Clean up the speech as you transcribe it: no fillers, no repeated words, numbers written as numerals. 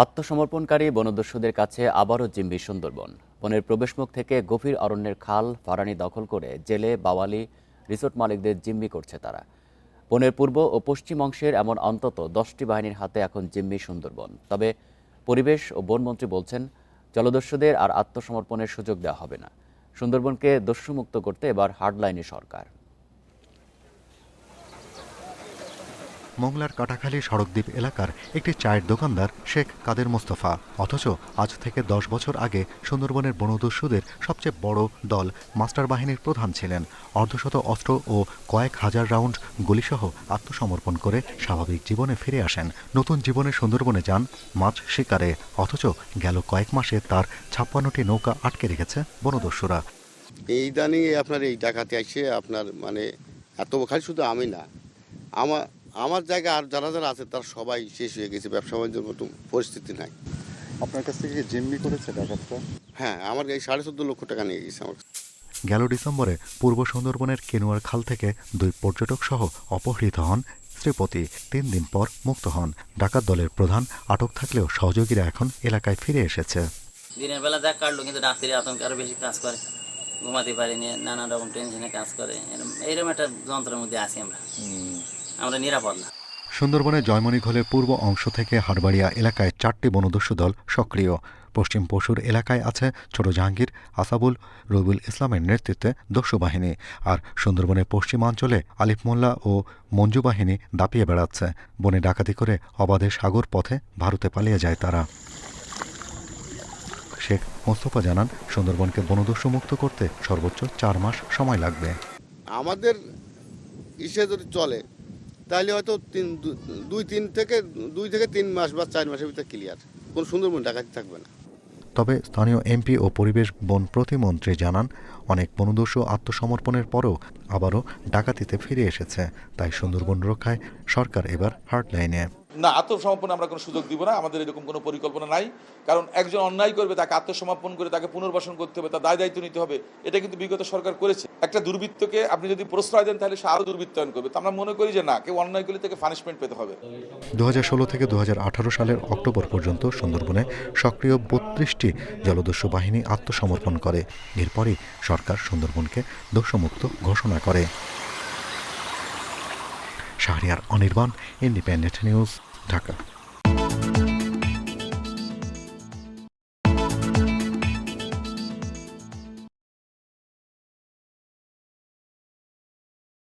আত্মসমর্পণকারী বনদস্যুদের কাছে আবারও জিম্মি সুন্দরবন। বনের প্রবেশমুখ থেকে গভীর অরণ্যের খাল ফারানি দখল করে জেলে বাওয়ালি রিসোর্ট মালিকদের জিম্মি করছে তারা। বনের পূর্ব ও পশ্চিম অংশের এমন অন্তত 10টি বাহিনীর হাতে এখন জিম্মি সুন্দরবন। তবে পরিবেশ ও বনমন্ত্রী বলছেন, জলদস্যুদের আর আত্মসমর্পণের সুযোগ দেওয়া হবে না। সুন্দরবনকে দস্যুমুক্ত করতে এবার হার্ডলাইনে সরকার। মোংলার কাটাখালী সড়কদ্বীপ এলাকার একটি চায়ের দোকানদার শেখ কাদের মোস্তফা। অথচ আজ থেকে 10 বছর আগে সুন্দরবনের বনদস্যুদের সবচেয়ে বড় দল মাস্টার বাহিনীর প্রধান ছিলেন। অর্ধশত অস্ত্র ও কয়েক হাজার রাউন্ড গুলিসহ আত্মসমর্পণ করে স্বাভাবিক জীবনে ফিরে আসেন। নতুন জীবনে সুন্দরবনে যান মাছ শিকারে। অথচ গেল কয়েক মাসে তার 56টি নৌকা আটকে রেখেছে বনদস্যুরা। এই ইদানিং আপনার এই ডাকাতি আসে আপনার মানে এত খালি শুধু আমি না, আমার জায়গায় আর যারা যারা আছে তারা সবাই শেষ হয়ে গেছে, ব্যবসা বাণিজ্যের মতো পরিস্থিতি নাই। আপনার কাছ থেকে জিম্মি করেছে ডাকাতরা? হ্যাঁ, আমার এই 14.5 লক্ষ টাকা নিয়ে গেছে আমার। গেল ডিসেম্বরে পূর্ব সুন্দরবনের কেনুয়ার খাল থেকে 2 পর্যটক সহ অপহৃত হন শ্রীপতি। 3 দিন পর মুক্ত হন। ডাকাত দলের প্রধান আটক থাকলেও সহযোগীরা এখন এলাকায় ফিরে এসেছে। দিনের বেলা যা কাটলো, কিন্তু রাত্রে আতঙ্ক আরো বেশি কাজ করে, ঘুমাতে পারিনি, নানা রকম টেনশনে কাজ করে। এইরকম একটা যন্ত্রের মধ্যে আছি আমরা নিরাপদ না। সুন্দরবনের জয়মণিঘোলের পূর্ব অংশ থেকে হারবাড়িয়া এলাকায় 4টি বনদস্যু দল সক্রিয়। পশ্চিম পশুর এলাকায় আছে ছোট জাহাঙ্গীর, আসাবুল, রবিউল ইসলামের নেতৃত্বে দস্যু বাহিনী। আর সুন্দরবনের পশ্চিমাঞ্চলে আলিফ মোল্লা ও মঞ্জু বাহিনী দাপিয়ে বেড়াচ্ছে। বনে ডাকাতি করে অবাধে সাগর পথে ভারতে পালিয়ে যায় তারা। শেখ মোস্তফা জানান, সুন্দরবনকে বনদস্যু মুক্ত করতে সর্বোচ্চ 4 মাস সময় লাগবে। আমাদের ইসে যদি চলে তাহলে হয়তো 2 থেকে 3 মাস বা 4 মাসের ভিতরে ক্লিয়ার, কোনো সুন্দরবন ডাকাতি থাকবে না। তবে স্থানীয় এমপি ও পরিবেশ বন প্রতিমন্ত্রী জানান, অনেক বনদস্যু আত্মসমর্পণের পরও আবারও ডাকাতিতে ফিরে এসেছে। তাই সুন্দরবন রক্ষায় সরকার এবার হার্ডলাইনে। না, আত্মসমর্পণে আমরা কোনো সুযোগ দিব না। আমাদের এরকম কোনো পরিকল্পনা নাই। কারণ একজন অন্যায় করবে, তাকে আত্মসমর্পণ করে তাকে পুনর্বাসন করতে হবে, তার দায় দায়িত্ব নিতে হবে। এটা কিন্তু বিগত সরকার করেছে। একটা দুর্বৃত্তকে আপনি যদি প্রশ্রয় দেন তাহলে সে আরও দুর্বৃত্তায়ন করবে। তো আমরা মনে করি যে না, কেউ অন্যায় করলে তাকে পানিশমেন্ট পেতে হবে। 2016 থেকে 2018 সালের অক্টোবর পর্যন্ত সুন্দরবনে সক্রিয় 32টি জলদস্যু বাহিনী আত্মসমর্পণ করে। এরপরই সরকার সুন্দরবনকে দস্যুমুক্ত ঘোষণা করে। Shahriar Anirban, independent news, Dhaka.